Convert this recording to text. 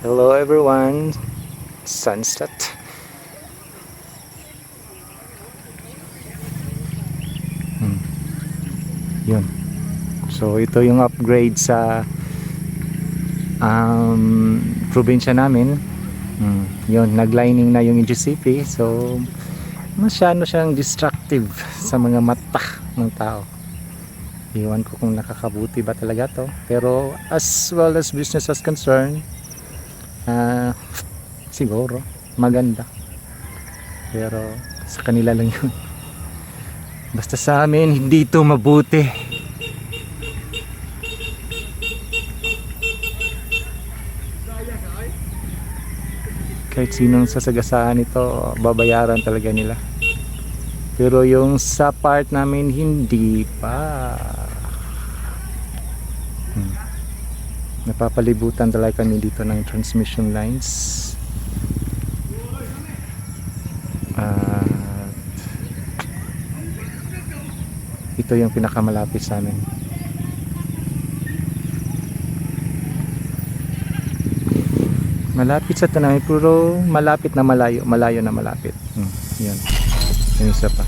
Hello everyone, sunset. Yun. So ito yung upgrade sa probinsya namin. Yun, naglining na yung GCP. So masyado siyang destructive sa mga mata ng tao. Iwan ko kung nakakabuti ba talaga to. Pero as well as business is concerned, siguro maganda. Pero sa kanila lang yun. Basta sa amin hindi ito mabuti. Kahit sinong sasagasaan ito, babayaran talaga nila. Pero yung sa part namin hindi pa. Napapalibutan talaga kami dito ng transmission lines. Ito yung pinakamalapit sa amin. Malapit sa Tanay, pero malapit na malayo, malayo na malapit. Yan. Yung isa pa.